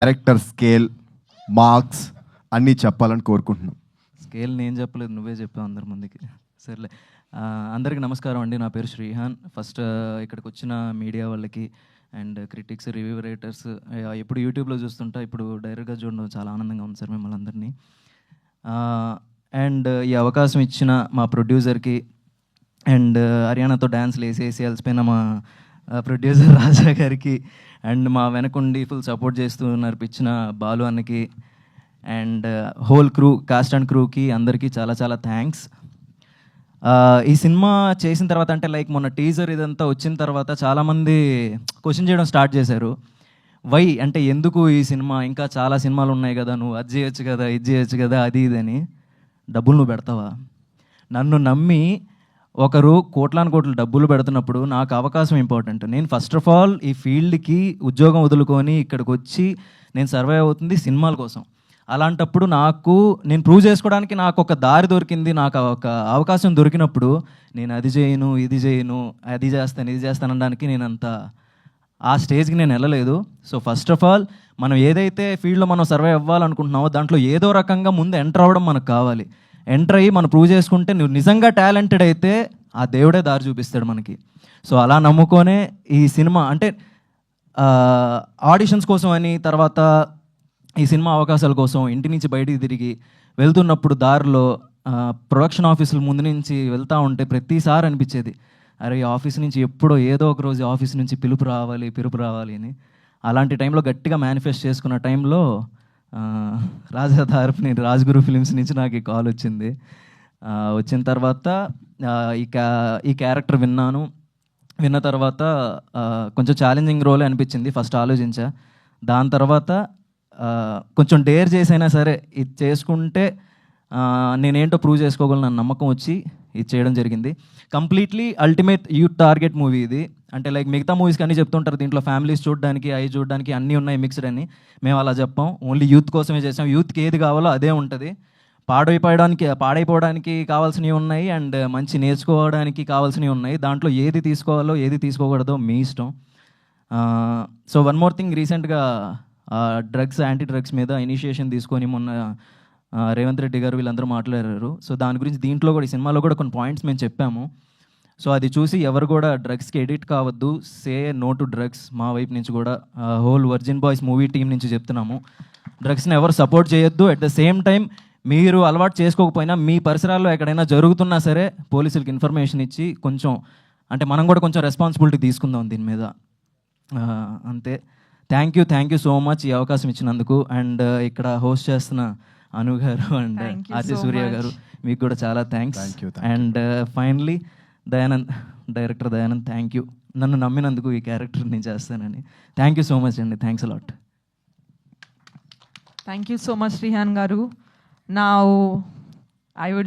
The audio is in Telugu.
డైరెక్టర్ స్కేల్, మార్క్స్ అన్నీ చెప్పాలని కోరుకుంటున్నాం. స్కేల్ నేను చెప్పలేదు, నువ్వే చెప్పావు అందరి ముందుకి. సర్లే. అందరికీ నమస్కారం అండి. నా పేరు శ్రీహాన్. ఫస్ట్ ఇక్కడికి వచ్చిన మీడియా వాళ్ళకి అండ్ క్రిటిక్స్, రివ్యూ రైటర్స్, ఎప్పుడు యూట్యూబ్లో చూస్తుంటా, ఇప్పుడు డైరెక్ట్గా చూడడం చాలా ఆనందంగా ఉంది సార్ మిమ్మల్ని అందరినీ. అండ్ ఈ అవకాశం ఇచ్చిన మా ప్రొడ్యూసర్కి అండ్ హర్యానాతో డ్యాన్స్లు వేసేసి అలసిపోయిన మా ప్రొడ్యూసర్ రాజా గారికి అండ్ మా వెనకుండి ఫుల్ సపోర్ట్ చేస్తూ నడిపించిన బాలు అన్నకి and whole crew, cast and క్రూకి అందరికీ చాలా చాలా థ్యాంక్స్. ఈ సినిమా చేసిన తర్వాత అంటే లైక్ మొన్న టీజర్ ఇదంతా వచ్చిన తర్వాత చాలామంది క్వశ్చన్ చేయడం స్టార్ట్ చేశారు. వై అంటే ఎందుకు ఈ సినిమా, ఇంకా చాలా సినిమాలు ఉన్నాయి కదా, నువ్వు అది చేయొచ్చు కదా, ఇది చేయొచ్చు కదా, అది ఇదని. డబ్బులు నువ్వు పెడతావా? నన్ను నమ్మి ఒకరు కోట్లాను కోట్లు డబ్బులు పెడుతున్నప్పుడు నాకు అవకాశం ఇంపార్టెంట్. నేను ఫస్ట్ ఆఫ్ ఆల్ ఈ ఫీల్డ్కి ఉద్యోగం వదులుకొని ఇక్కడికి వచ్చి నేను సర్వైవ్ అవుతుంది సినిమాల కోసం. అలాంటప్పుడు నేను ప్రూవ్ చేసుకోవడానికి నాకు ఒక దారి దొరికింది, నాకు ఒక అవకాశం దొరికినప్పుడు నేను అది చేయను, ఇది చేయను, అది చేస్తాను, ఇది చేస్తాను అనడానికి నేను అంత ఆ స్టేజ్కి నేను వెళ్ళలేదు. సో ఫస్ట్ ఆఫ్ ఆల్ మనం ఏదైతే ఫీల్డ్లో మనం సర్వైవ్ అవ్వాలనుకుంటున్నామో దాంట్లో ఏదో రకంగా ముందు ఎంటర్ అవ్వడం మనకు కావాలి. ఎంటర్ అయ్యి మనం ప్రూవ్ చేసుకుంటే నువ్వు నిజంగా టాలెంటెడ్ అయితే ఆ దేవుడే దారి చూపిస్తాడు మనకి. సో అలా నమ్ముకొనే ఈ సినిమా అంటే ఆడిషన్స్ కోసం అని, తర్వాత ఈ సినిమా అవకాశాల కోసం ఇంటి నుంచి బయటికి తిరిగి వెళ్తున్నప్పుడు దారిలో ప్రొడక్షన్ ఆఫీసుల ముందు నుంచి వెళ్తూ ఉంటే ప్రతిసారి అనిపించేది, అరే ఈ ఆఫీస్ నుంచి ఎప్పుడో ఏదో ఒక రోజు ఆఫీస్ నుంచి పిలుపు రావాలి అని. అలాంటి టైంలో గట్టిగా మేనిఫెస్ట్ చేసుకున్న టైంలో రాజా తరపుని రాజ్గురు ఫిలిమ్స్ నుంచి నాకు ఈ కాల్ వచ్చింది. వచ్చిన తర్వాత ఈ క్యారెక్టర్ విన్న తర్వాత కొంచెం ఛాలెంజింగ్ రోలే అనిపించింది. ఫస్ట్ ఆలోచించా, దాని తర్వాత కొంచెం డేర్ చేసైనా సరే ఇది చేసుకుంటే నేనేంటో ప్రూవ్ చేసుకోగలను అన్న నమ్మకం వచ్చి ఇది చేయడం జరిగింది. Completely ultimate youth target movie ఇది. అంటే లైక్ మిగతా మూవీస్కి అన్నీ చెప్తుంటారు దీంట్లో ఫ్యామిలీస్ చూడడానికి, చూడడానికి అన్నీ ఉన్నాయి మిక్స్డ్ అని. మేము అలా చెప్పాం, ఓన్లీ యూత్ కోసమే చేసాం. యూత్కి ఏది కావాలో అదే ఉంటుంది. పాడైపోవడానికి కావాల్సినవి ఉన్నాయి అండ్ మంచి నేర్చుకోవడానికి కావాల్సినవి ఉన్నాయి. దాంట్లో ఏది తీసుకోవాలో ఏది తీసుకోకూడదో మీ ఇష్టం. సో వన్ మోర్ థింగ్, రీసెంట్గా యాంటీ డ్రగ్స్ మీద ఇనిషియేషన్ తీసుకొని మొన్న రేవంత్ రెడ్డి గారు వీళ్ళందరూ మాట్లాడారు. సో దాని గురించి దీంట్లో కూడా, ఈ సినిమాలో కూడా కొన్ని పాయింట్స్ మేము చెప్పాము. సో అది చూసి ఎవరు కూడా డ్రగ్స్కి ఎడిట్ కావద్దు, సే నో టు డ్రగ్స్. మా వైపు నుంచి కూడా whole virgin boys movie team నుంచి చెప్తున్నాము, డ్రగ్స్ని ఎవరు సపోర్ట్ చేయొద్దు. అట్ ద సేమ్ టైం మీరు అలవాటు చేసుకోకపోయినా మీ పరిసరాల్లో ఎక్కడైనా జరుగుతున్నా సరే పోలీసులకి ఇన్ఫర్మేషన్ ఇచ్చి కొంచెం అంటే మనం కూడా కొంచెం రెస్పాన్సిబిలిటీ తీసుకుందాం దీని మీద. అంతే. థ్యాంక్ యూ సో మచ్ ఈ అవకాశం ఇచ్చినందుకు. అండ్ ఇక్కడ హోస్ట్ చేస్తున్న అను గారు అండ్ ఆర్జే సూర్య గారు, మీకు కూడా చాలా thanks. And finally director Dayanand, thank you నన్ను నమ్మినందుకు, ఈ క్యారెక్టర్ నేను చేస్తానని. థ్యాంక్ యూ సో మచ్ అండి. Thanks a lot. Thank you so much, Rihan Garu. Now, I would